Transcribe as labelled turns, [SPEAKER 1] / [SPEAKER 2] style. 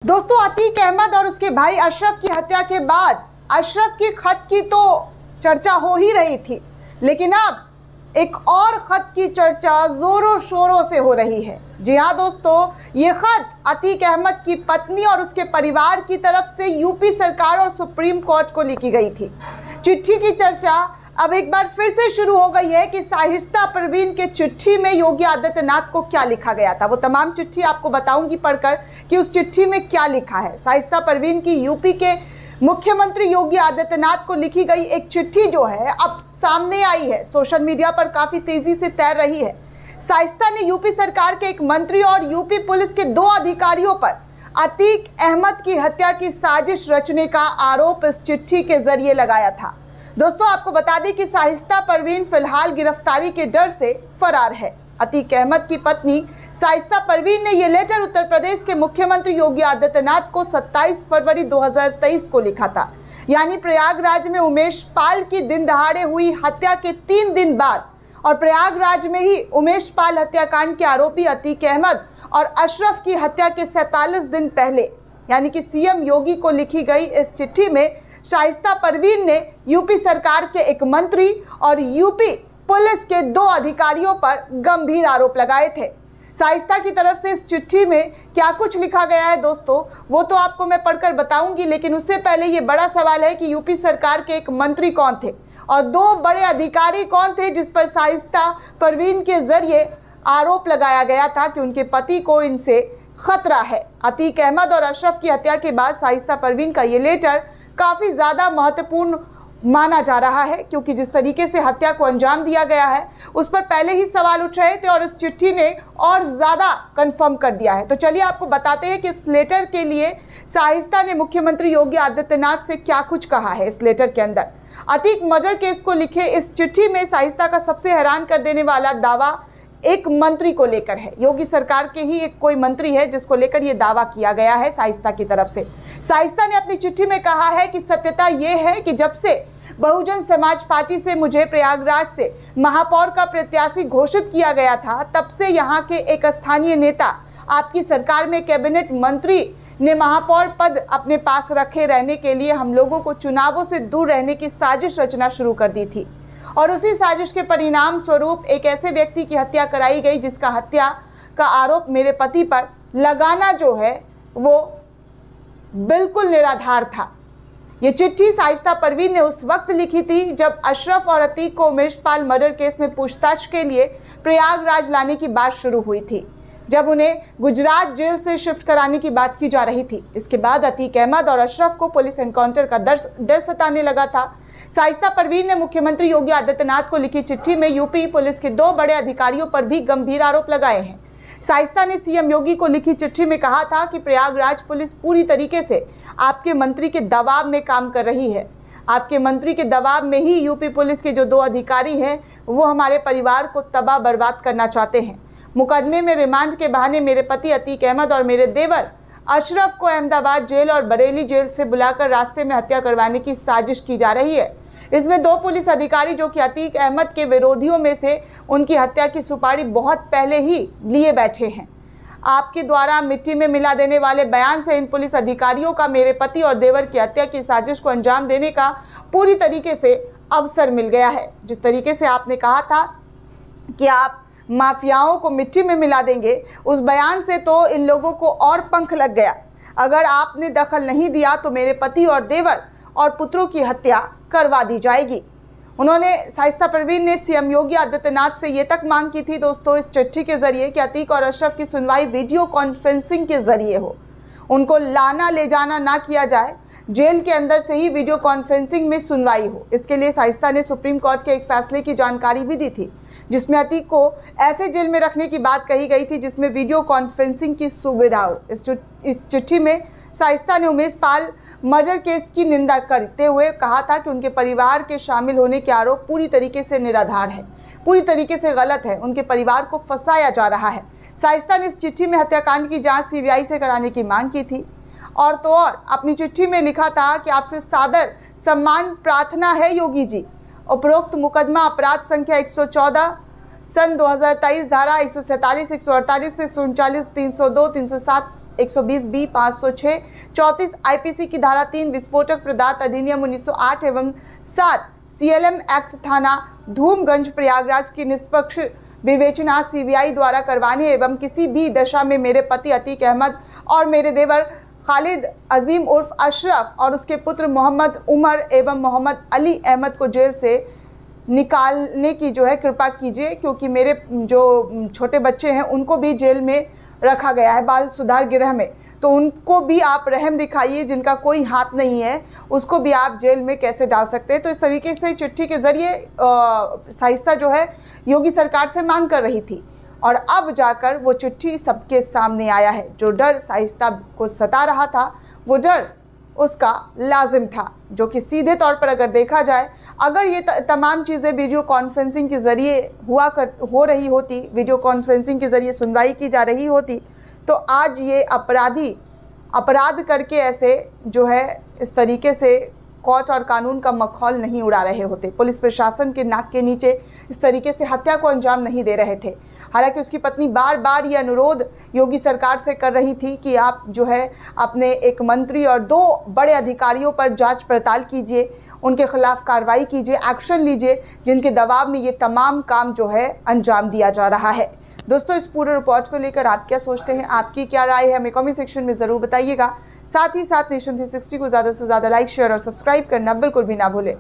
[SPEAKER 1] दोस्तों, अतीक अहमद और उसके भाई अशरफ की हत्या के बाद अशरफ की खत की तो चर्चा हो ही रही थी, लेकिन अब एक और खत की चर्चा जोरों शोरों से हो रही है। जी हाँ दोस्तों, ये खत अतीक अहमद की पत्नी और उसके परिवार की तरफ से यूपी सरकार और सुप्रीम कोर्ट को लिखी गई थी। चिट्ठी की चर्चा अब एक बार फिर से शुरू हो गई है कि शाइस्ता परवीन के चिट्ठी में योगी आदित्यनाथ को क्या लिखा गया था। वो तमाम चिट्ठी आपको बताऊंगी पढ़कर कि उस चिट्ठी में क्या लिखा है। शाइस्ता परवीन की यूपी के मुख्यमंत्री योगी आदित्यनाथ को लिखी गई एक चिट्ठी जो है अब सामने आई है, सोशल मीडिया पर काफ़ी तेज़ी से तैर रही है। शाइस्ता ने यूपी सरकार के एक मंत्री और यूपी पुलिस के 2 अधिकारियों पर अतीक अहमद की हत्या की साजिश रचने का आरोप इस चिट्ठी के जरिए लगाया था। दोस्तों, आपको बता दें कि शाइस्ता परवीन फिलहाल गिरफ्तारी के डर से फरार है। अतीक अहमद की पत्नी शाइस्ता परवीन ने यह लेटर उत्तर प्रदेश के मुख्यमंत्री योगी आदित्यनाथ को 27 फरवरी 2023 को लिखा था, यानी प्रयागराज में उमेश पाल की दिन दहाड़े हुई हत्या के 3 दिन बाद और प्रयागराज में ही उमेश पाल हत्याकांड के आरोपी अतीक अहमद और अशरफ की हत्या के 47 दिन पहले, यानी कि सीएम योगी को लिखी गई इस चिट्ठी में शाइस्ता परवीन ने यूपी सरकार के एक मंत्री और यूपी पुलिस के 2 अधिकारियों पर गंभीर आरोप लगाए थे। शाइस्ता की तरफ से इस चिट्ठी में क्या कुछ लिखा गया है दोस्तों, वो तो आपको मैं पढ़कर बताऊंगी, लेकिन उससे पहले ये बड़ा सवाल है कि यूपी सरकार के एक मंत्री कौन थे और 2 बड़े अधिकारी कौन थे जिस पर शाइस्ता परवीन के जरिए आरोप लगाया गया था कि उनके पति को इनसे खतरा है। अतीक अहमद और अशरफ की हत्या के बाद शाइस्ता परवीन का ये लेटर काफ़ी ज़्यादा महत्वपूर्ण माना जा रहा है, क्योंकि जिस तरीके से हत्या को अंजाम दिया गया है उस पर पहले ही सवाल उठ रहे थे और इस चिट्ठी ने और ज़्यादा कंफर्म कर दिया है। तो चलिए आपको बताते हैं कि इस लेटर के लिए शाइस्ता ने मुख्यमंत्री योगी आदित्यनाथ से क्या कुछ कहा है। इस लेटर के अंदर अतीक मर्डर केस को लिखे इस चिट्ठी में शाइस्ता का सबसे हैरान कर देने वाला दावा एक मंत्री को लेकर है। योगी सरकार के ही एक कोई मंत्री है जिसको लेकर ये दावा किया गया है शाइस्ता की तरफ से। शाइस्ता ने अपनी चिट्ठी में कहा है कि सत्यता ये है कि जब से बहुजन समाज पार्टी से मुझे प्रयागराज से महापौर का प्रत्याशी घोषित किया गया था, तब से यहाँ के एक स्थानीय नेता आपकी सरकार में कैबिनेट मंत्री ने महापौर पद अपने पास रखे रहने के लिए हम लोगों को चुनावों से दूर रहने की साजिश रचना शुरू कर दी थी और उसी साजिश के परिणाम स्वरूप एक ऐसे व्यक्ति की हत्या कराई गई जिसका हत्या का आरोप मेरे पति पर लगाना जो है वो बिल्कुल निराधार था। ये चिट्ठी शाइस्ता परवीन ने उस वक्त लिखी थी जब अशरफ और अतीक को उमेश पाल मर्डर केस में पूछताछ के लिए प्रयागराज लाने की बात शुरू हुई थी, जब उन्हें गुजरात जेल से शिफ्ट कराने की बात की जा रही थी। इसके बाद अतीक अहमद और अशरफ को पुलिस एनकाउंटर का डर सताने लगा था। शाइस्ता परवीन ने मुख्यमंत्री योगी आदित्यनाथ को लिखी चिट्ठी में यूपी पुलिस के 2 बड़े अधिकारियों पर भी गंभीर आरोप लगाए हैं। शाइस्ता ने सीएम योगी को लिखी चिट्ठी में कहा था कि प्रयागराज पुलिस पूरी तरीके से आपके मंत्री के दबाव में काम कर रही है। आपके मंत्री के दबाव में ही यूपी पुलिस के जो 2 अधिकारी हैं वो हमारे परिवार को तबाह बर्बाद करना चाहते हैं। मुकदमे में रिमांड के बहाने मेरे पति अतीक अहमद और मेरे देवर अशरफ को अहमदाबाद जेल और बरेली जेल से बुलाकर रास्ते में हत्या करवाने की साजिश की जा रही है। इसमें 2 पुलिस अधिकारी जो कि अतीक अहमद के विरोधियों में से उनकी हत्या की सुपारी बहुत पहले ही लिए बैठे हैं। आपके द्वारा मिट्टी में मिला देने वाले बयान से इन पुलिस अधिकारियों का मेरे पति और देवर की हत्या की साजिश को अंजाम देने का पूरी तरीके से अवसर मिल गया है। जिस तरीके से आपने कहा था कि आप माफियाओं को मिट्टी में मिला देंगे, उस बयान से तो इन लोगों को और पंख लग गया। अगर आपने दखल नहीं दिया तो मेरे पति और देवर और पुत्रों की हत्या करवा दी जाएगी। उन्होंने शाइस्ता परवीन ने सीएम योगी आदित्यनाथ से ये तक मांग की थी दोस्तों इस चिट्ठी के जरिए कि अतीक और अशरफ की सुनवाई वीडियो कॉन्फ्रेंसिंग के जरिए हो, उनको लाना ले जाना ना किया जाए, जेल के अंदर से ही वीडियो कॉन्फ्रेंसिंग में सुनवाई हो। इसके लिए शाइस्ता ने सुप्रीम कोर्ट के एक फैसले की जानकारी भी दी थी जिसमें अतीक को ऐसे जेल में रखने की बात कही गई थी जिसमें वीडियो कॉन्फ्रेंसिंग की सुविधा हो। इस चिट्ठी में शाइस्ता ने उमेश पाल मर्डर केस की निंदा करते हुए कहा था कि उनके परिवार के शामिल होने के आरोप पूरी तरीके से निराधार है, पूरी तरीके से गलत है, उनके परिवार को फंसाया जा रहा है। शाइस्ता ने इस चिट्ठी में हत्याकांड की जांच सीबीआई से कराने की मांग की थी और तो और अपनी चिट्ठी में लिखा था कि आपसे सादर सम्मान प्रार्थना है योगी जी। उपरोक्त मुकदमा अपराध संख्या 114 सन 2023 धारा 147, 148, 139, 302, 307 120B 506, 34 IPC की धारा 3 विस्फोटक पदार्थ अधिनियम 1908 एवं 7 CLM एक्ट थाना धूमगंज प्रयागराज की निष्पक्ष विवेचना CBI द्वारा करवाने एवं किसी भी दशा में मेरे पति अतीक अहमद और मेरे देवर खालिद अजीम उर्फ अशरफ और उसके पुत्र मोहम्मद उमर एवं मोहम्मद अली अहमद को जेल से निकालने की जो है कृपा कीजिए, क्योंकि मेरे जो छोटे बच्चे हैं उनको भी जेल में रखा गया है बाल सुधार गृह में, तो उनको भी आप रहम दिखाइए, जिनका कोई हाथ नहीं है उसको भी आप जेल में कैसे डाल सकते हैं। तो इस तरीके से चिट्ठी के ज़रिए शाइस्ता जो है योगी सरकार से मांग कर रही थी और अब जाकर वो चिट्ठी सबके सामने आया है। जो डर शाइस्ता को सता रहा था वो डर उसका लाजिम था, जो कि सीधे तौर पर अगर देखा जाए, अगर ये तमाम चीज़ें वीडियो कॉन्फ्रेंसिंग के ज़रिए हो रही होती, वीडियो कॉन्फ्रेंसिंग के ज़रिए सुनवाई की जा रही होती, तो आज ये अपराधी अपराध करके ऐसे जो है इस तरीके से कोर्ट और कानून का मखौल नहीं उड़ा रहे होते, पुलिस प्रशासन के नाक के नीचे इस तरीके से हत्या को अंजाम नहीं दे रहे थे। हालांकि उसकी पत्नी बार बार ये अनुरोध योगी सरकार से कर रही थी कि आप जो है अपने एक मंत्री और 2 बड़े अधिकारियों पर जांच पड़ताल कीजिए, उनके खिलाफ कार्रवाई कीजिए, एक्शन लीजिए, जिनके दबाव में ये तमाम काम जो है अंजाम दिया जा रहा है। दोस्तों, इस पूरे रिपोर्ट को लेकर आप क्या सोचते हैं, आपकी क्या राय है, हमें कमेंट सेक्शन में ज़रूर बताइएगा। साथ ही साथ नेशन 360 को ज़्यादा से ज़्यादा लाइक, शेयर और सब्सक्राइब करना बिल्कुल भी ना भूलें।